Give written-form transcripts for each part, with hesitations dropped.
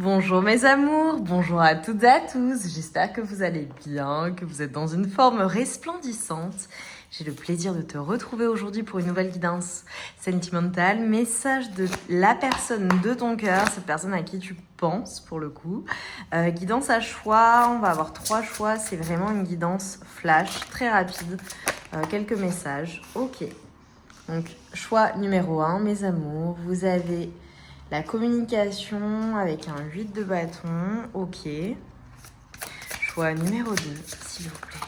Bonjour mes amours, bonjour à toutes et à tous, j'espère que vous allez bien, que vous êtes dans une forme resplendissante. J'ai le plaisir de te retrouver aujourd'hui pour une nouvelle guidance sentimentale, message de la personne de ton cœur, cette personne à qui tu penses pour le coup. Guidance à choix, on va avoir 3 choix, c'est vraiment une guidance flash, très rapide, quelques messages, ok. Donc choix numéro 1, mes amours, vous avez la communication avec un 8 de bâton, ok. Choix numéro 2, s'il vous plaît.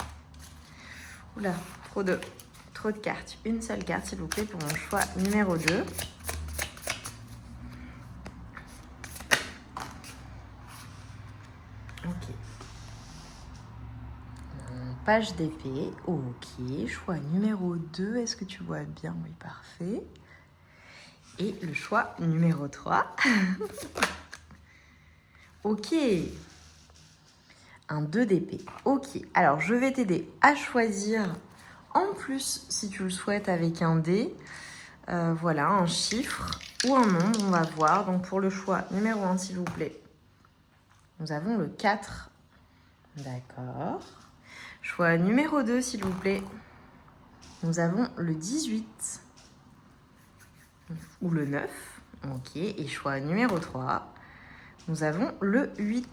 Oula, trop de cartes. Une seule carte, s'il vous plaît, pour mon choix numéro 2. Ok. Page d'épée, ok. Choix numéro 2, est-ce que tu vois bien? Oui, parfait. Et le choix numéro 3. Ok. Un 2 d'épée. Ok. Alors, je vais t'aider à choisir, en plus, si tu le souhaites, avec un dé. Voilà, un chiffre ou un nombre, on va voir. Donc, pour le choix numéro 1, s'il vous plaît, nous avons le 4. D'accord. Choix numéro 2, s'il vous plaît, nous avons le 18. Ou le 9. Ok. Et choix numéro 3, nous avons le 8.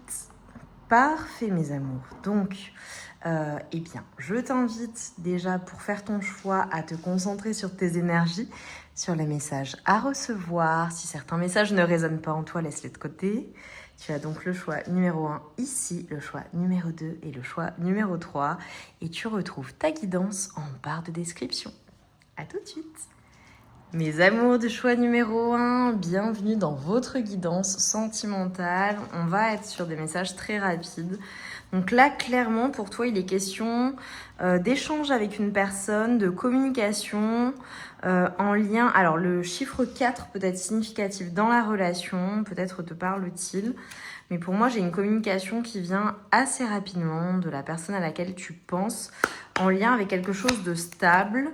Parfait, mes amours. Donc, eh bien, je t'invite déjà pour faire ton choix à te concentrer sur tes énergies, sur les messages à recevoir. Si certains messages ne résonnent pas en toi, laisse-les de côté. Tu as donc le choix numéro 1 ici, le choix numéro 2 et le choix numéro 3. Et tu retrouves ta guidance en barre de description. À tout de suite. Mes amours de choix numéro 1, bienvenue dans votre guidance sentimentale. On va être sur des messages très rapides. Donc là, clairement, pour toi, il est question d'échange avec une personne, de communication en lien. Alors, le chiffre 4 peut être significatif dans la relation, peut-être te parle-t-il. Mais pour moi, j'ai une communication qui vient assez rapidement de la personne à laquelle tu penses, en lien avec quelque chose de stable,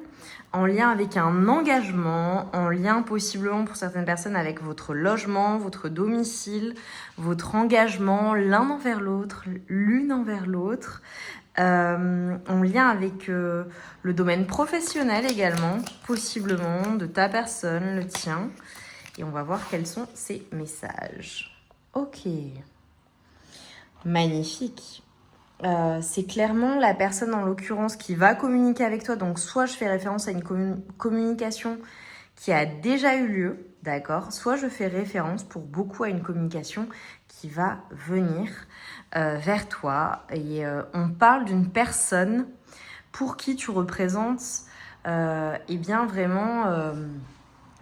en lien avec un engagement, en lien possiblement pour certaines personnes avec votre logement, votre domicile, votre engagement l'un envers l'autre, l'une envers l'autre, en lien avec le domaine professionnel également, possiblement de ta personne, le tien. Et on va voir quels sont ces messages. Ok, magnifique. C'est clairement la personne en l'occurrence qui va communiquer avec toi. Donc soit je fais référence à une communication qui a déjà eu lieu, d'accord? Soit je fais référence pour beaucoup à une communication qui va venir vers toi. Et on parle d'une personne pour qui tu représentes eh bien vraiment...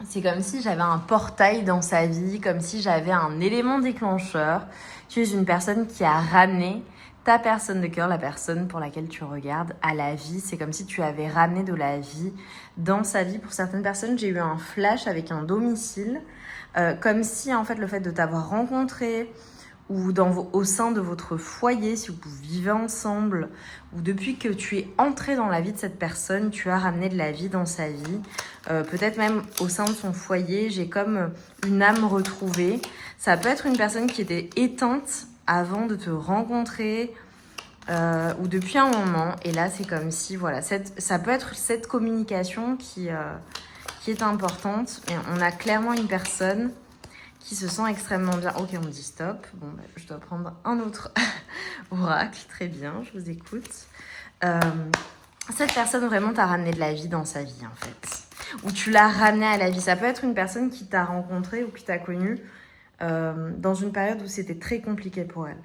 c'est comme si j'avais un portail dans sa vie, comme si j'avais un élément déclencheur. Tu es une personne qui a ramené ta personne de cœur, la personne pour laquelle tu regardes, à la vie. C'est comme si tu avais ramené de la vie dans sa vie. Pour certaines personnes, j'ai eu un flash avec un domicile, comme si en fait le fait de t'avoir rencontré ou au sein de votre foyer, si vous vivez ensemble, ou depuis que tu es entré dans la vie de cette personne, tu as ramené de la vie dans sa vie. Peut-être même au sein de son foyer, j'ai comme une âme retrouvée. Ça peut être une personne qui était éteinte avant de te rencontrer ou depuis un moment. Et là, c'est comme si, voilà, ça peut être cette communication qui est importante. Et on a clairement une personne qui se sent extrêmement bien. Ok, on me dit stop. Bon, bah, je dois prendre un autre oracle. Très bien, je vous écoute. Cette personne vraiment t'a ramené de la vie dans sa vie, en fait. Ou tu l'as ramené à la vie. Ça peut être une personne qui t'a rencontré ou qui t'a connu dans une période où c'était très compliqué pour elle.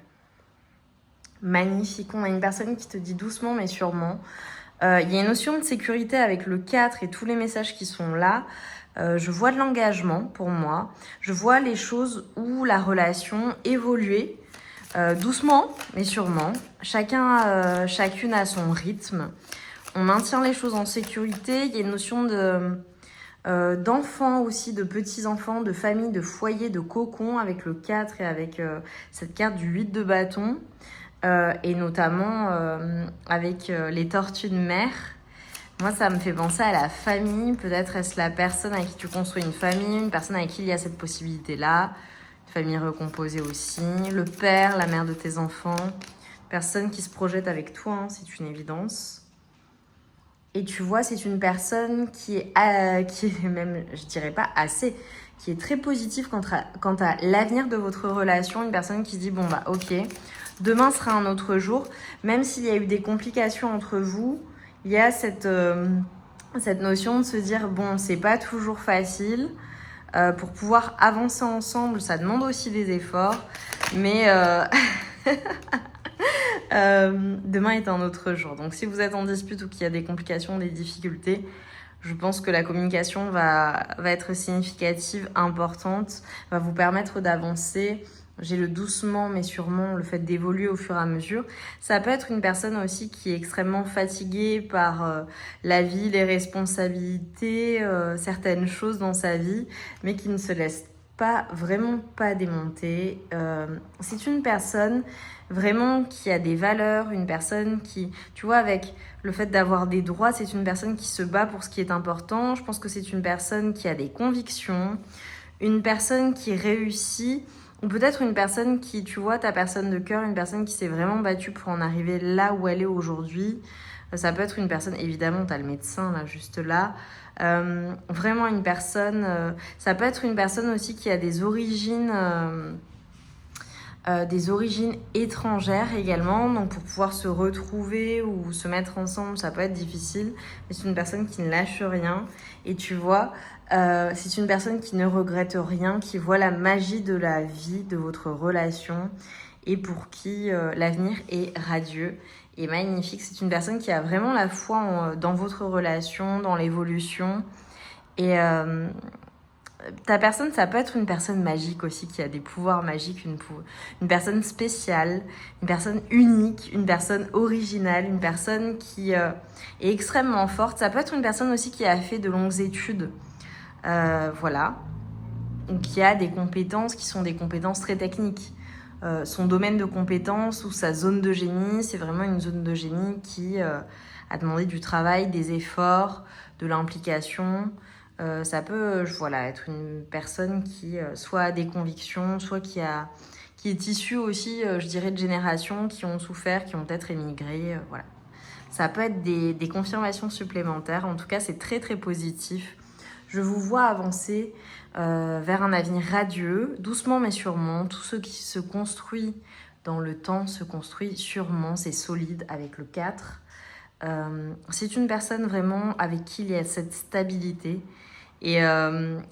Magnifique. On a une personne qui te dit doucement mais sûrement. Il y a une notion de sécurité avec le 4 et tous les messages qui sont là. Je vois de l'engagement pour moi. Je vois les choses où la relation évoluait doucement mais sûrement. Chacune a son rythme. On maintient les choses en sécurité. Il y a une notion d'enfants aussi, de petits-enfants, de famille, de foyer, de cocon avec le 4 et avec cette carte du 8 de bâton. Et notamment avec les tortues de mer. Moi, ça me fait penser à la famille. Peut-être est-ce la personne avec qui tu construis une famille, une personne avec qui il y a cette possibilité-là. famille recomposée aussi, le père, la mère de tes enfants, personne qui se projette avec toi, hein, c'est une évidence. Et tu vois, c'est une personne qui est même, je dirais pas assez, qui est très positive quant à l'avenir de votre relation. Une personne qui se dit, bon bah ok, demain sera un autre jour. Même s'il y a eu des complications entre vous, il y a cette notion de se dire, bon, c'est pas toujours facile. Pour pouvoir avancer ensemble, ça demande aussi des efforts. Mais demain est un autre jour. Donc si vous êtes en dispute ou qu'il y a des complications, des difficultés, je pense que la communication va être significative, importante, va vous permettre d'avancer. J'ai le doucement mais sûrement, le fait d'évoluer au fur et à mesure. Ça peut être une personne aussi qui est extrêmement fatiguée par la vie, les responsabilités, certaines choses dans sa vie, mais qui ne se laisse vraiment pas démonter. C'est une personne vraiment qui a des valeurs, une personne qui, tu vois, avec le fait d'avoir des droits, c'est une personne qui se bat pour ce qui est important. Je pense que c'est une personne qui a des convictions, une personne qui réussit, ou peut-être une personne qui, tu vois, ta personne de cœur, une personne qui s'est vraiment battue pour en arriver là où elle est aujourd'hui. Ça peut être une personne, évidemment, tu as le médecin là, juste là. Vraiment une personne, ça peut être une personne aussi qui a des origines étrangères également, donc pour pouvoir se retrouver ou se mettre ensemble, ça peut être difficile, mais c'est une personne qui ne lâche rien, et tu vois, c'est une personne qui ne regrette rien, qui voit la magie de la vie, de votre relation, et pour qui l'avenir est radieux et magnifique. C'est une personne qui a vraiment la foi dans votre relation, dans l'évolution, et ta personne, ça peut être une personne magique aussi, qui a des pouvoirs magiques, une personne spéciale, une personne unique, une personne originale, une personne qui est extrêmement forte. Ça peut être une personne aussi qui a fait de longues études, voilà, ou qui a des compétences qui sont des compétences très techniques. Son domaine de compétences ou sa zone de génie, c'est vraiment une zone de génie qui a demandé du travail, des efforts, de l'implication. Ça peut voilà, être une personne qui soit a des convictions, soit qui est issue aussi, je dirais, de générations qui ont souffert, qui ont peut-être émigré. Voilà. Ça peut être des confirmations supplémentaires. En tout cas, c'est très très positif. Je vous vois avancer vers un avenir radieux, doucement mais sûrement. Tout ce qui se construit dans le temps se construit sûrement. C'est solide avec le 4. C'est une personne vraiment avec qui il y a cette stabilité. Et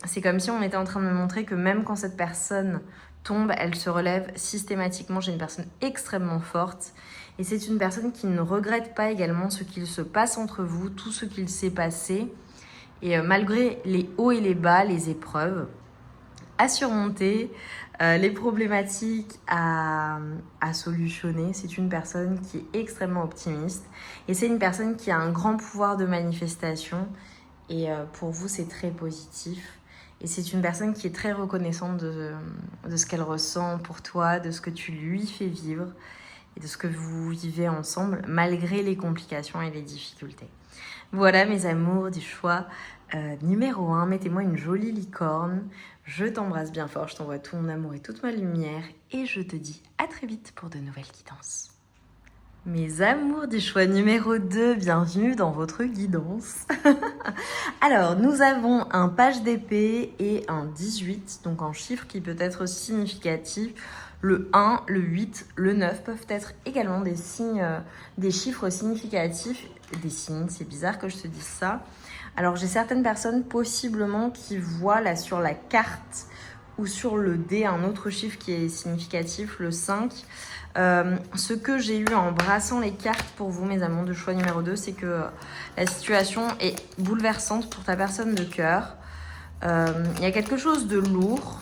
c'est comme si on était en train de me montrer que même quand cette personne tombe, elle se relève systématiquement. J'ai une personne extrêmement forte. Et c'est une personne qui ne regrette pas également ce qu'il se passe entre vous, tout ce qu'il s'est passé. Et malgré les hauts et les bas, les épreuves à surmonter, les problématiques à solutionner, c'est une personne qui est extrêmement optimiste. Et c'est une personne qui a un grand pouvoir de manifestation. Et pour vous, c'est très positif. Et c'est une personne qui est très reconnaissante de ce qu'elle ressent pour toi, de ce que tu lui fais vivre et de ce que vous vivez ensemble, malgré les complications et les difficultés. Voilà mes amours du choix numéro 1. Mettez-moi une jolie licorne. Je t'embrasse bien fort, je t'envoie tout mon amour et toute ma lumière. Et je te dis à très vite pour de nouvelles guidances. Mes amours du choix numéro 2, bienvenue dans votre guidance. Alors, nous avons un page d'épée et un 18, donc un chiffre qui peut être significatif. Le 1, le 8, le 9 peuvent être également des signes, des chiffres significatifs. Des signes, c'est bizarre que je te dise ça. Alors, j'ai certaines personnes possiblement qui voient là sur la carte ou sur le dé un autre chiffre qui est significatif, le 5. Ce que j'ai eu en brassant les cartes pour vous, mes amours de choix numéro 2, c'est que la situation est bouleversante pour ta personne de cœur. Il y a quelque chose de lourd.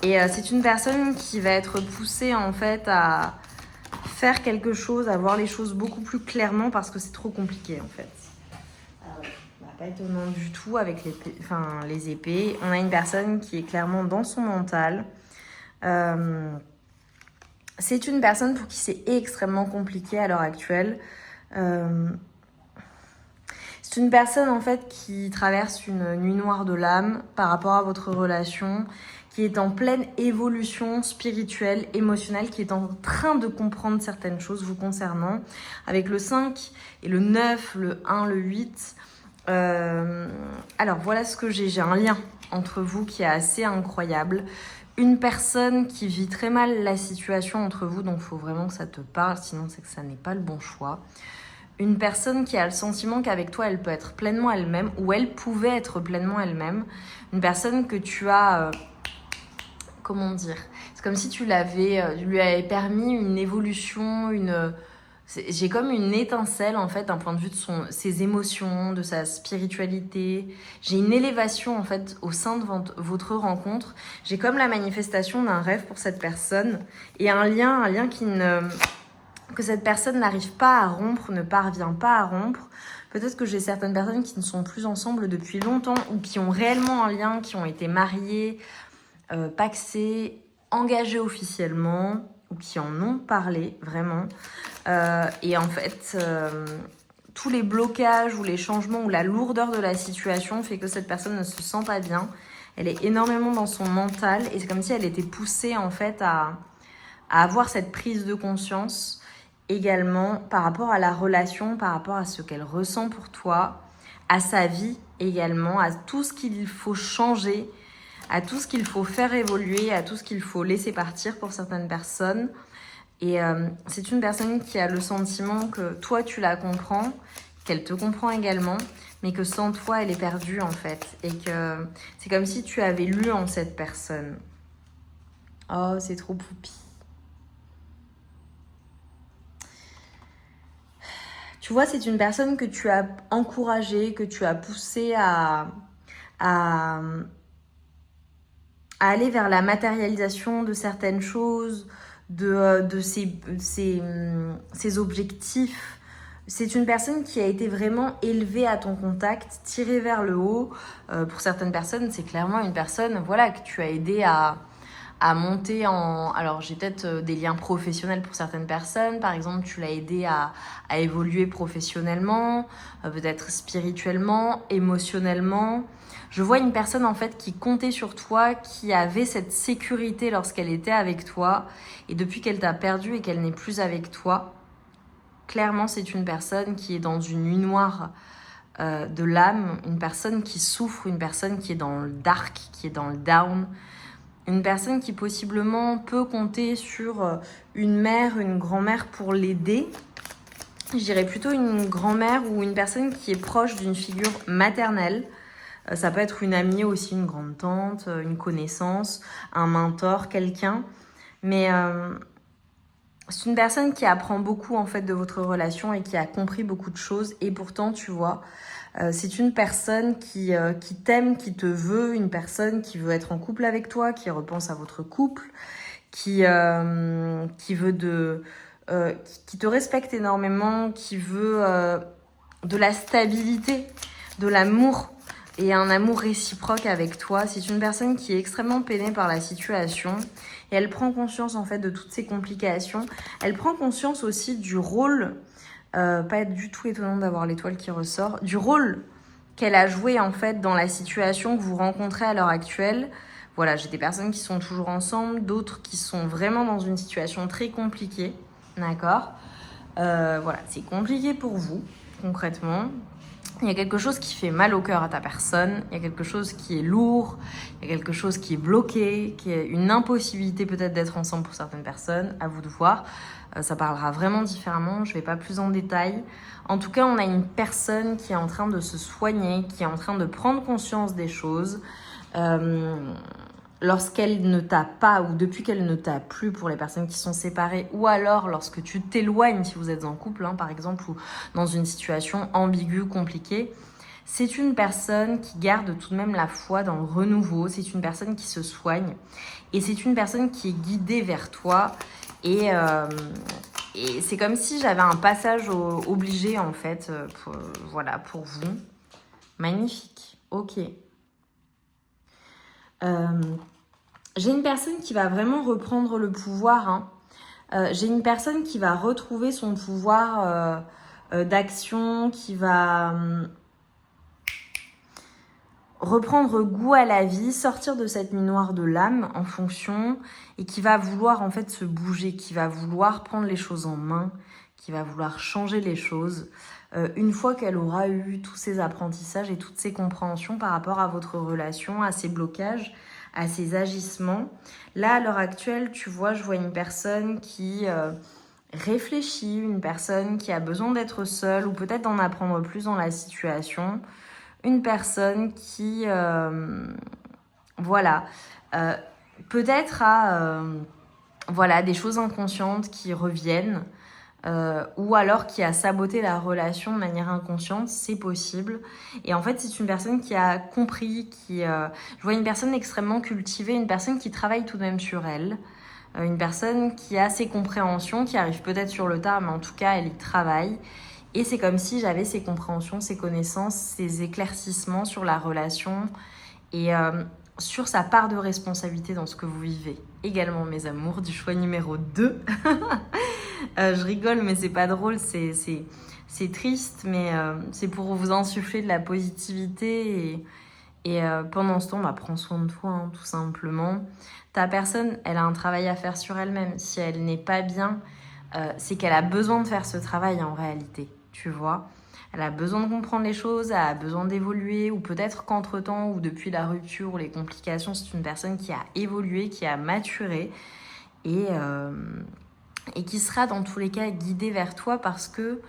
Et c'est une personne qui va être poussée en fait à faire quelque chose, à voir les choses beaucoup plus clairement parce que c'est trop compliqué en fait. Pas étonnant du tout avec les épées. On a une personne qui est clairement dans son mental. C'est une personne pour qui c'est extrêmement compliqué à l'heure actuelle. C'est une personne en fait qui traverse une nuit noire de l'âme par rapport à votre relation, qui est en pleine évolution spirituelle, émotionnelle, qui est en train de comprendre certaines choses vous concernant. Avec le 5 et le 9, le 1, le 8. Alors voilà ce que j'ai. J'ai un lien entre vous qui est assez incroyable. Une personne qui vit très mal la situation entre vous, donc il faut vraiment que ça te parle, sinon c'est que ça n'est pas le bon choix. Une personne qui a le sentiment qu'avec toi, elle peut être pleinement elle-même, ou elle pouvait être pleinement elle-même. Une personne que tu as... comment dire? C'est comme si tu lui avais permis une évolution, j'ai comme une étincelle en fait d'un point de vue de ses émotions, de sa spiritualité. J'ai une élévation en fait au sein de votre rencontre. J'ai comme la manifestation d'un rêve pour cette personne et un lien que cette personne n'arrive pas à rompre, ne parvient pas à rompre. Peut-être que j'ai certaines personnes qui ne sont plus ensemble depuis longtemps ou qui ont réellement un lien, qui ont été mariées, paxées, engagées officiellement ou qui en ont parlé vraiment. Et en fait, tous les blocages ou les changements ou la lourdeur de la situation fait que cette personne ne se sent pas bien. Elle est énormément dans son mental et c'est comme si elle était poussée en fait à avoir cette prise de conscience également par rapport à la relation, par rapport à ce qu'elle ressent pour toi, à sa vie également, à tout ce qu'il faut changer, à tout ce qu'il faut faire évoluer, à tout ce qu'il faut laisser partir pour certaines personnes. Et c'est une personne qui a le sentiment que toi, tu la comprends, qu'elle te comprend également, mais que sans toi, elle est perdue en fait. Et que c'est comme si tu avais lu en cette personne. Oh, c'est trop poupi. Tu vois, c'est une personne que tu as encouragée, que tu as poussée à aller vers la matérialisation de certaines choses, de ses objectifs. C'est une personne qui a été vraiment élevée à ton contact, tirée vers le haut. Pour certaines personnes, c'est clairement une personne voilà, que tu as aidé à monter en... Alors, j'ai peut-être des liens professionnels pour certaines personnes. Par exemple, tu l'as aidé à évoluer professionnellement, peut-être spirituellement, émotionnellement. Je vois une personne en fait qui comptait sur toi, qui avait cette sécurité lorsqu'elle était avec toi. Et depuis qu'elle t'a perdu et qu'elle n'est plus avec toi, clairement, c'est une personne qui est dans une nuit noire de l'âme, une personne qui souffre, une personne qui est dans le dark, qui est dans le down. Une personne qui possiblement peut compter sur une mère, une grand-mère pour l'aider. Je dirais plutôt une grand-mère ou une personne qui est proche d'une figure maternelle. Ça peut être une amie aussi, une grande tante, une connaissance, un mentor, quelqu'un. Mais c'est une personne qui apprend beaucoup en fait de votre relation et qui a compris beaucoup de choses. Et pourtant, tu vois, c'est une personne qui t'aime, qui te veut, une personne qui veut être en couple avec toi, qui repense à votre couple, qui te respecte énormément, qui veut de la stabilité, de l'amour et un amour réciproque avec toi. C'est une personne qui est extrêmement peinée par la situation et elle prend conscience en fait de toutes ces complications. Elle prend conscience aussi du rôle pas du tout étonnant d'avoir l'étoile qui ressort, du rôle qu'elle a joué en fait dans la situation que vous rencontrez à l'heure actuelle. Voilà, j'ai des personnes qui sont toujours ensemble, d'autres qui sont vraiment dans une situation très compliquée, d'accord. Voilà, c'est compliqué pour vous, concrètement. Il y a quelque chose qui fait mal au cœur à ta personne, il y a quelque chose qui est lourd, il y a quelque chose qui est bloqué, qui est une impossibilité peut-être d'être ensemble pour certaines personnes, à vous de voir. Ça parlera vraiment différemment, je ne vais pas plus en détail. En tout cas, on a une personne qui est en train de se soigner, qui est en train de prendre conscience des choses. Lorsqu'elle ne t'a pas ou depuis qu'elle ne t'a plus pour les personnes qui sont séparées, ou alors lorsque tu t'éloignes si vous êtes en couple, par exemple, ou dans une situation ambiguë, compliquée, c'est une personne qui garde tout de même la foi dans le renouveau, c'est une personne qui se soigne et c'est une personne qui est guidée vers toi et c'est comme si j'avais un passage obligé en fait, voilà, pour vous. Magnifique, ok. J'ai une personne qui va vraiment reprendre le pouvoir. J'ai une personne qui va retrouver son pouvoir d'action, qui va reprendre goût à la vie, sortir de cette nuit noire de l'âme en fonction, et qui va vouloir en fait se bouger, qui va vouloir prendre les choses en main, qui va vouloir changer les choses, une fois qu'elle aura eu tous ces apprentissages et toutes ces compréhensions par rapport à votre relation, à ces blocages, à ces agissements. Là, à l'heure actuelle, tu vois, je vois une personne qui réfléchit, une personne qui a besoin d'être seule ou peut-être d'en apprendre plus dans la situation, une personne qui, voilà, peut-être a voilà, des choses inconscientes qui reviennent, ou alors qui a saboté la relation de manière inconsciente, c'est possible. Et en fait, c'est une personne qui a compris, je vois une personne extrêmement cultivée, une personne qui travaille tout de même sur elle, une personne qui a ses compréhensions, qui arrive peut-être sur le tard, mais en tout cas, elle y travaille. Et c'est comme si j'avais ces compréhensions, ces connaissances, ces éclaircissements sur la relation et sur sa part de responsabilité dans ce que vous vivez. Également, mes amours, du choix numéro 2. Je rigole, mais c'est pas drôle, c'est triste, mais c'est pour vous insuffler de la positivité. Et pendant ce temps, prends soin de toi, hein, tout simplement. Ta personne, elle a un travail à faire sur elle-même. Si elle n'est pas bien, c'est qu'elle a besoin de faire ce travail en réalité, tu vois. Elle a besoin de comprendre les choses, elle a besoin d'évoluer, ou peut-être qu'entre-temps, ou depuis la rupture ou les complications, c'est une personne qui a évolué, qui a maturé, et qui sera dans tous les cas guidée vers toi, parce que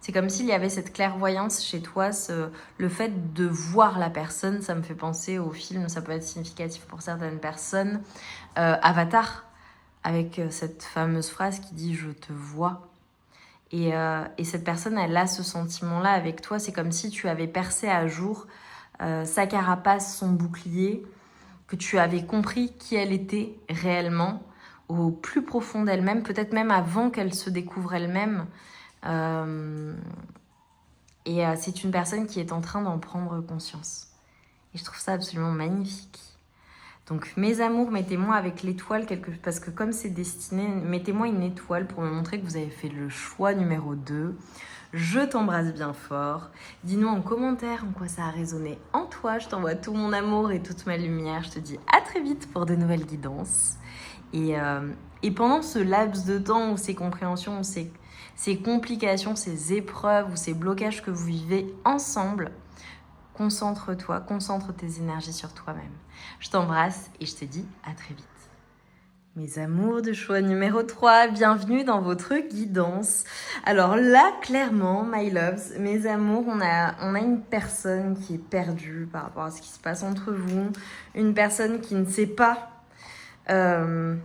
c'est comme s'il y avait cette clairvoyance chez toi, le fait de voir la personne. Ça me fait penser au film, ça peut être significatif pour certaines personnes, Avatar, avec cette fameuse phrase qui dit « je te vois ». Et cette personne, elle a ce sentiment-là avec toi. C'est comme si tu avais percé à jour sa carapace, son bouclier, que tu avais compris qui elle était réellement, au plus profond d'elle-même, peut-être même avant qu'elle se découvre elle-même. C'est une personne qui est en train d'en prendre conscience. Et je trouve ça absolument magnifique. Donc, mes amours, mettez-moi avec l'étoile, parce que comme c'est destiné, mettez-moi une étoile pour me montrer que vous avez fait le choix numéro 2. Je t'embrasse bien fort. Dis-nous en commentaire en quoi ça a résonné en toi. Je t'envoie tout mon amour et toute ma lumière. Je te dis à très vite pour de nouvelles guidances. Et pendant ce laps de temps où ces compréhensions, ces complications, ces épreuves ou ces blocages que vous vivez ensemble, concentre-toi, concentre tes énergies sur toi-même. Je t'embrasse et je te dis à très vite. Mes amours de choix numéro 3, bienvenue dans votre guidance. Alors là, clairement, my loves, mes amours, on a une personne qui est perdue par rapport à ce qui se passe entre vous. Une personne qui ne sait pas ce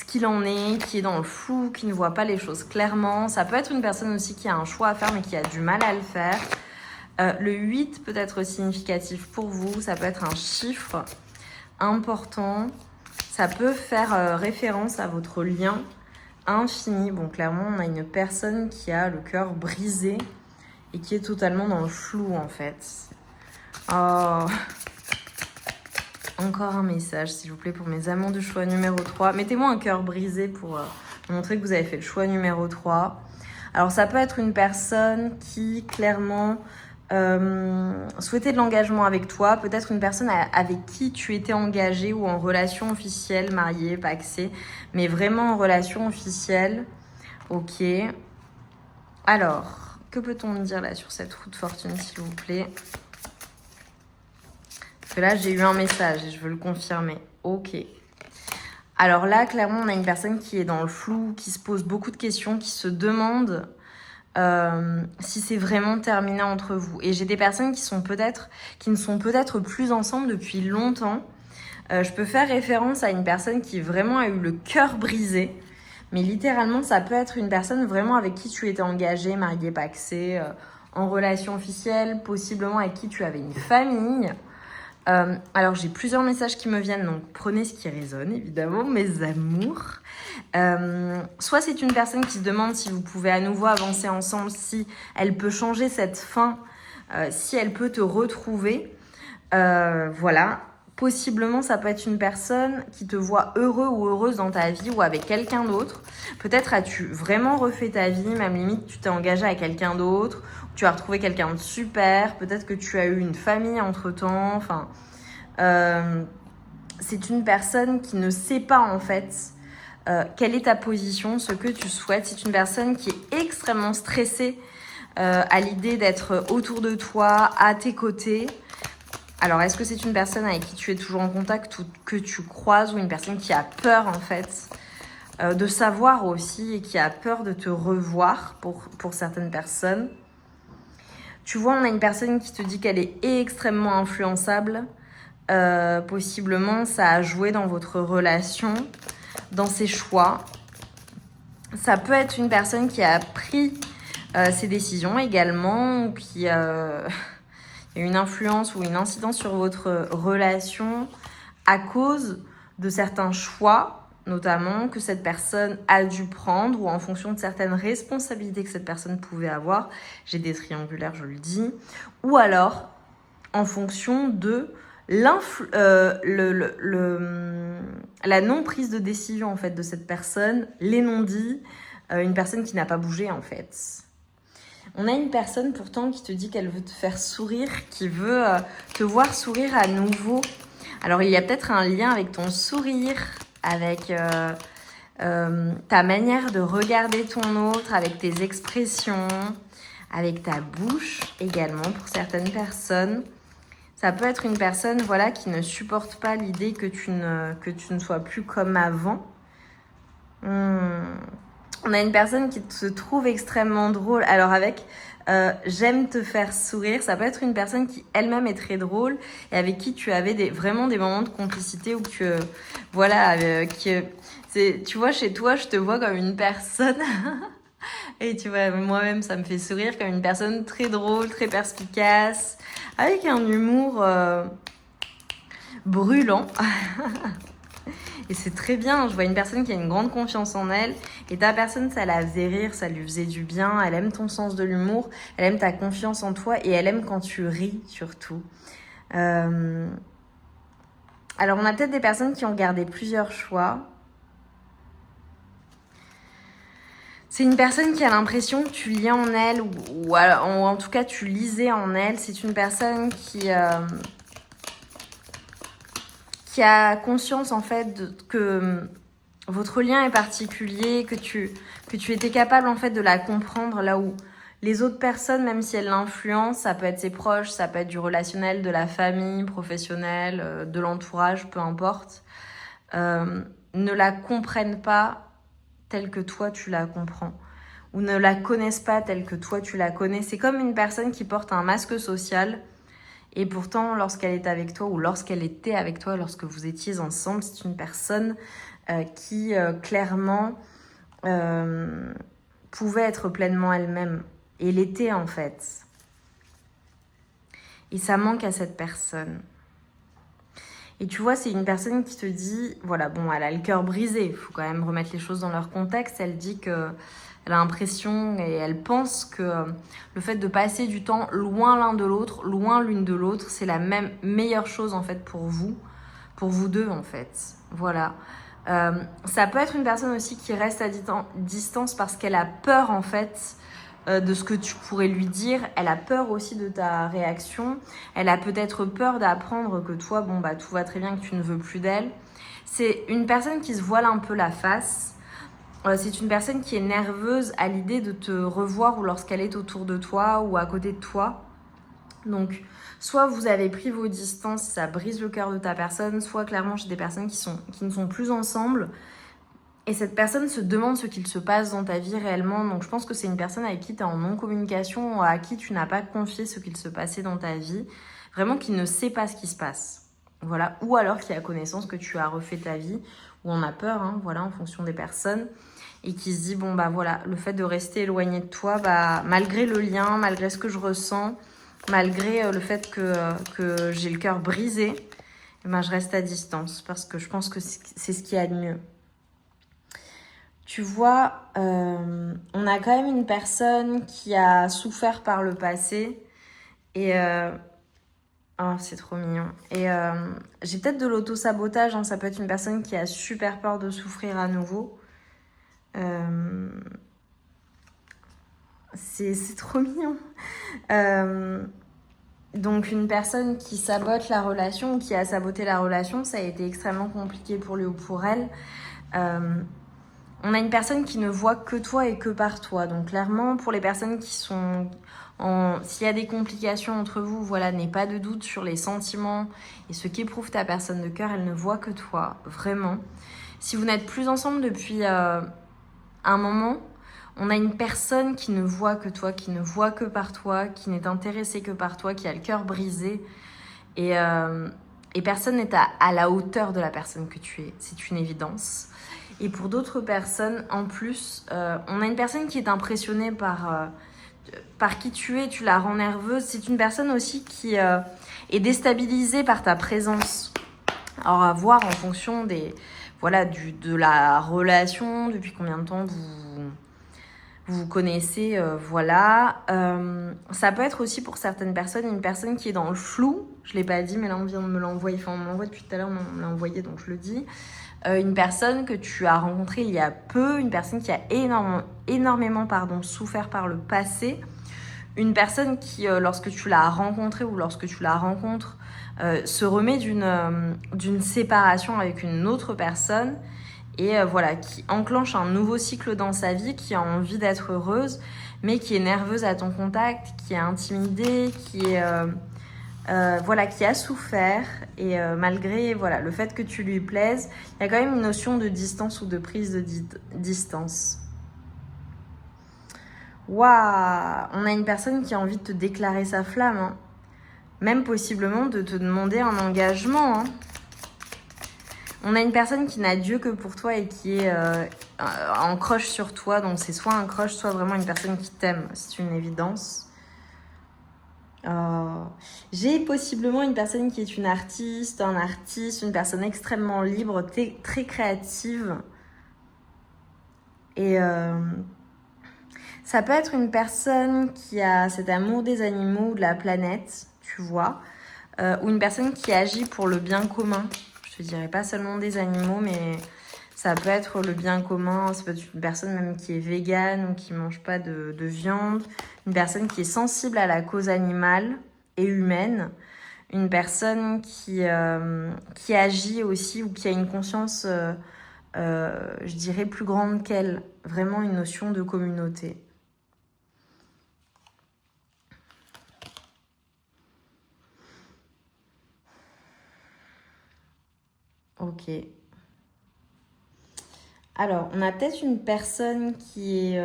qu'il en est, qui est dans le flou, qui ne voit pas les choses clairement. Ça peut être une personne aussi qui a un choix à faire mais qui a du mal à le faire. Le 8 peut être significatif pour vous, ça peut être un chiffre important, ça peut faire référence à votre lien infini. Bon, clairement, on a une personne qui a le cœur brisé et qui est totalement dans le flou en fait. Oh. Encore un message, s'il vous plaît, pour mes amants du choix numéro 3. Mettez-moi un cœur brisé pour montrer que vous avez fait le choix numéro 3. Alors, ça peut être une personne qui, clairement, souhaitait de l'engagement avec toi. Peut-être une personne avec qui tu étais engagé ou en relation officielle, mariée, pacsée. Mais vraiment en relation officielle. Ok. Alors, que peut-on me dire là sur cette roue de fortune, s'il vous plaît ? Parce que là, j'ai eu un message et je veux le confirmer. Ok. Alors là, clairement, on a une personne qui est dans le flou, qui se pose beaucoup de questions, qui se demande si c'est vraiment terminé entre vous. Et j'ai des personnes qui ne sont peut-être plus ensemble depuis longtemps. Je peux faire référence à une personne qui vraiment a eu le cœur brisé. Mais littéralement, ça peut être une personne vraiment avec qui tu étais engagé, marié, pacsé, en relation officielle, possiblement avec qui tu avais une famille. Alors, j'ai plusieurs messages qui me viennent, donc prenez ce qui résonne, évidemment, mes amours. Soit c'est une personne qui se demande si vous pouvez à nouveau avancer ensemble, si elle peut changer cette fin, si elle peut te retrouver. Voilà. Possiblement, ça peut être une personne qui te voit heureux ou heureuse dans ta vie ou avec quelqu'un d'autre. Peut-être as-tu vraiment refait ta vie, même limite tu t'es engagé à quelqu'un d'autre, tu as retrouvé quelqu'un de super, peut-être que tu as eu une famille entre-temps. Enfin, c'est une personne qui ne sait pas en fait quelle est ta position, ce que tu souhaites. C'est une personne qui est extrêmement stressée à l'idée d'être autour de toi, à tes côtés. Alors, est-ce que c'est une personne avec qui tu es toujours en contact ou que tu croises, ou une personne qui a peur en fait de savoir aussi et qui a peur de te revoir pour certaines personnes? Tu vois, on a une personne qui te dit qu'elle est extrêmement influençable. Possiblement, ça a joué dans votre relation, dans ses choix. Ça peut être une personne qui a pris ses décisions également, ou qui a une influence ou une incidence sur votre relation à cause de certains choix, notamment que cette personne a dû prendre, ou en fonction de certaines responsabilités que cette personne pouvait avoir. J'ai des triangulaires, je le dis. Ou alors en fonction de la non-prise de décision en fait de cette personne, les non-dits, une personne qui n'a pas bougé en fait. On a une personne pourtant qui te dit qu'elle veut te faire sourire, qui veut te voir sourire à nouveau. Alors il y a peut-être un lien avec ton sourire, avec ta manière de regarder ton autre, avec tes expressions, avec ta bouche également pour certaines personnes. Ça peut être une personne voilà, qui ne supporte pas l'idée que tu ne sois plus comme avant. On a une personne qui se trouve extrêmement drôle. Alors avec j'aime te faire sourire, ça peut être une personne qui elle-même est très drôle et avec qui tu avais vraiment des moments de complicité où tu tu vois, chez toi, je te vois comme une personne et tu vois, moi-même, ça me fait sourire, comme une personne très drôle, très perspicace, avec un humour brûlant. Et c'est très bien, je vois une personne qui a une grande confiance en elle, et ta personne, ça la faisait rire, ça lui faisait du bien, elle aime ton sens de l'humour, elle aime ta confiance en toi, et elle aime quand tu ris surtout. Alors on a peut-être des personnes qui ont gardé plusieurs choix. C'est une personne qui a l'impression que tu lis en elle, ou en tout cas tu lisais en elle. C'est une personne qui a conscience en fait que votre lien est particulier, que tu étais capable en fait de la comprendre, là où les autres personnes, même si elles l'influencent, ça peut être ses proches, ça peut être du relationnel, de la famille, professionnel, de l'entourage, peu importe, ne la comprennent pas telle que toi tu la comprends, ou ne la connaissent pas telle que toi tu la connais. C'est comme une personne qui porte un masque social, et pourtant lorsqu'elle est avec toi, ou lorsqu'elle était avec toi, lorsque vous étiez ensemble, c'est une personne qui clairement pouvait être pleinement elle-même, et l'était en fait. Et ça manque à cette personne. Et tu vois, c'est une personne qui te dit, voilà, bon, elle a le cœur brisé, il faut quand même remettre les choses dans leur contexte. Elle dit que elle a l'impression et elle pense que le fait de passer du temps loin l'un de l'autre, loin l'une de l'autre, c'est la meilleure chose en fait pour vous deux en fait. Voilà. Ça peut être une personne aussi qui reste à distance parce qu'elle a peur en fait de ce que tu pourrais lui dire. Elle a peur aussi de ta réaction. Elle a peut-être peur d'apprendre que toi, bon bah tout va très bien, que tu ne veux plus d'elle. C'est une personne qui se voile un peu la face. C'est une personne qui est nerveuse à l'idée de te revoir, ou lorsqu'elle est autour de toi ou à côté de toi. Donc, soit vous avez pris vos distances, ça brise le cœur de ta personne, soit clairement j'ai des personnes qui ne sont plus ensemble. Et cette personne se demande ce qu'il se passe dans ta vie réellement. Donc je pense que c'est une personne avec qui tu es en non-communication, à qui tu n'as pas confié ce qu'il se passait dans ta vie. Vraiment qui ne sait pas ce qui se passe. Voilà. Ou alors qui a connaissance que tu as refait ta vie, ou on a peur, hein, voilà, en fonction des personnes. Et qui se dit, bon bah voilà, le fait de rester éloigné de toi, bah, malgré le lien, malgré ce que je ressens, malgré le fait que j'ai le cœur brisé, eh ben, je reste à distance parce que je pense que c'est ce qu'il y a de mieux. Tu vois, on a quand même une personne qui a souffert par le passé, et Oh, c'est trop mignon. Et j'ai peut-être de l'auto-sabotage, hein. Ça peut être une personne qui a super peur de souffrir à nouveau. C'est trop mignon. Donc une personne qui sabote la relation ou qui a saboté la relation, ça a été extrêmement compliqué pour lui ou pour elle. On a une personne qui ne voit que toi et que par toi. Donc clairement, pour les personnes qui sont s'il y a des complications entre vous, voilà, n'aie pas de doute sur les sentiments et ce qu'éprouve ta personne de cœur. Elle ne voit que toi, vraiment. Si vous n'êtes plus ensemble depuis un moment, on a une personne qui ne voit que toi, qui ne voit que par toi, qui n'est intéressée que par toi, qui a le cœur brisé. Et personne n'est à la hauteur de la personne que tu es. C'est une évidence. Et pour d'autres personnes, en plus, on a une personne qui est impressionnée par qui tu es, tu la rends nerveuse. C'est une personne aussi qui est déstabilisée par ta présence. Alors à voir en fonction de la relation, depuis combien de temps vous connaissez, voilà. Ça peut être aussi pour certaines personnes une personne qui est dans le flou. Je ne l'ai pas dit, mais là on vient de me l'envoyer. Enfin, on me l'envoie depuis tout à l'heure, on me l'a envoyé, donc je le dis. Une personne que tu as rencontrée il y a peu, une personne qui a énormément souffert par le passé, une personne qui, lorsque tu l'as rencontrée ou lorsque tu la rencontres, se remet d'une séparation avec une autre personne et qui enclenche un nouveau cycle dans sa vie, qui a envie d'être heureuse, mais qui est nerveuse à ton contact, qui est intimidée, qui a souffert. Et malgré le fait que tu lui plaises, il y a quand même une notion de distance ou de prise de distance. Waouh, on a une personne qui a envie de te déclarer sa flamme, hein. Même possiblement de te demander un engagement, hein. On a une personne qui n'a Dieu que pour toi et qui est en crush sur toi. Donc c'est soit un crush, soit vraiment une personne qui t'aime. C'est une évidence. J'ai possiblement une personne qui est une artiste, un artiste, une personne extrêmement libre, très créative. Et ça peut être une personne qui a cet amour des animaux ou de la planète, tu vois, ou une personne qui agit pour le bien commun. Je dirais pas seulement des animaux, mais ça peut être le bien commun. Ça peut être une personne même qui est végane ou qui mange pas de viande. Une personne qui est sensible à la cause animale et humaine. Une personne qui agit aussi ou qui a une conscience, je dirais, plus grande qu'elle. Vraiment une notion de communauté. Ok. Alors, on a peut-être une personne qui est...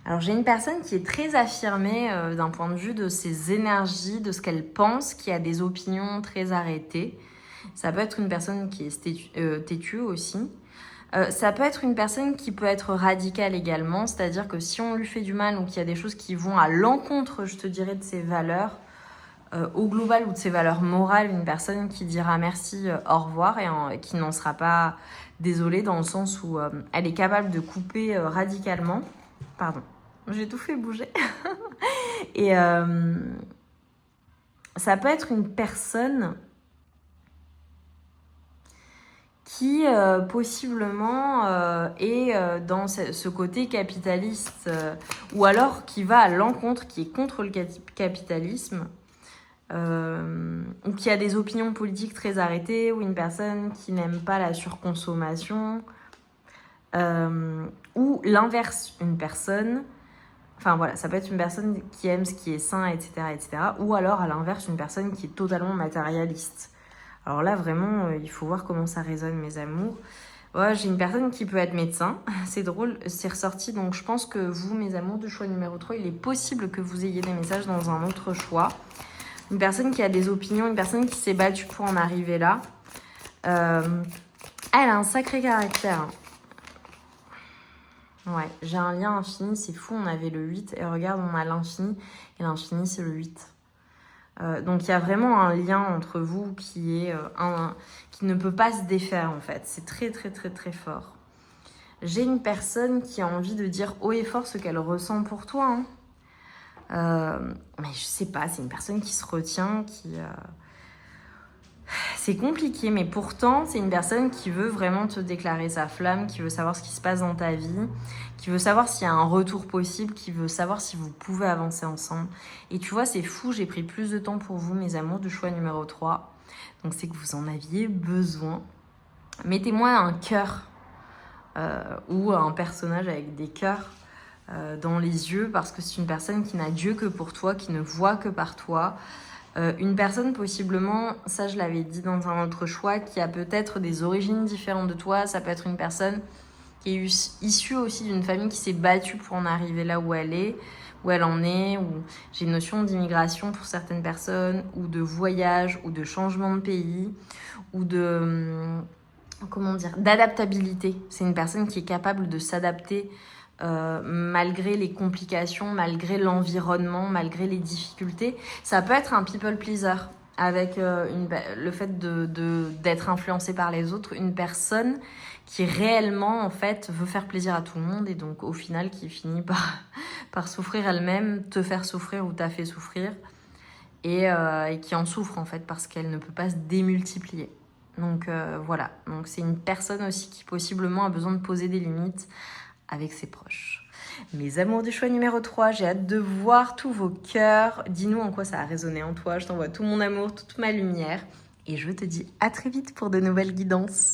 Alors, j'ai une personne qui est très affirmée d'un point de vue de ses énergies, de ce qu'elle pense, qui a des opinions très arrêtées. Ça peut être une personne qui est têtue aussi. Ça peut être une personne qui peut être radicale également, c'est-à-dire que si on lui fait du mal ou qu'il y a des choses qui vont à l'encontre, je te dirais, de ses valeurs, au global ou de ses valeurs morales, une personne qui dira merci, au revoir et qui n'en sera pas désolée dans le sens où elle est capable de couper radicalement. Pardon, j'ai tout fait bouger. Et ça peut être une personne qui possiblement est dans ce côté capitaliste ou alors qui va à l'encontre, qui est contre le capitalisme. Ou qui a des opinions politiques très arrêtées, ou une personne qui n'aime pas la surconsommation, ou l'inverse, une personne, enfin voilà, ça peut être une personne qui aime ce qui est sain, etc., etc., ou alors à l'inverse, une personne qui est totalement matérialiste. Alors là, vraiment, il faut voir comment ça résonne, mes amours. Ouais, j'ai une personne qui peut être médecin, c'est drôle, c'est ressorti, donc je pense que vous, mes amours du choix numéro 3, il est possible que vous ayez des messages dans un autre choix. Une personne qui a des opinions, une personne qui s'est battue pour en arriver là. Elle a un sacré caractère. Ouais, j'ai un lien infini, c'est fou, on avait le 8 et regarde, on a l'infini et l'infini c'est le 8. Donc il y a vraiment un lien entre vous qui ne peut pas se défaire en fait. C'est très très très très fort. J'ai une personne qui a envie de dire haut et fort ce qu'elle ressent pour toi, hein. Mais je sais pas, c'est une personne qui se retient, c'est compliqué, mais pourtant, c'est une personne qui veut vraiment te déclarer sa flamme, qui veut savoir ce qui se passe dans ta vie, qui veut savoir s'il y a un retour possible, qui veut savoir si vous pouvez avancer ensemble. Et tu vois, c'est fou, j'ai pris plus de temps pour vous, mes amours du choix numéro 3. Donc, c'est que vous en aviez besoin. Mettez-moi un cœur ou un personnage avec des cœurs dans les yeux, parce que c'est une personne qui n'a Dieu que pour toi, qui ne voit que par toi. Une personne possiblement, ça je l'avais dit dans un autre choix, qui a peut-être des origines différentes de toi. Ça peut être une personne qui est issue aussi d'une famille qui s'est battue pour en arriver là où elle en est, ou j'ai une notion d'immigration pour certaines personnes, ou de voyage, ou de changement de pays, ou de, d'adaptabilité. C'est une personne qui est capable de s'adapter malgré les complications, malgré l'environnement, malgré les difficultés. Ça peut être un people pleaser avec le fait d'être influencé par les autres, une personne qui réellement en fait veut faire plaisir à tout le monde et donc au final qui finit par souffrir elle-même, te faire souffrir ou t'a fait souffrir et qui en souffre en fait parce qu'elle ne peut pas se démultiplier. Donc voilà, donc c'est une personne aussi qui possiblement a besoin de poser des limites avec ses proches. Mes amours du choix numéro 3, j'ai hâte de voir tous vos cœurs. Dis-nous en quoi ça a résonné en toi. Je t'envoie tout mon amour, toute ma lumière. Et je te dis à très vite pour de nouvelles guidances.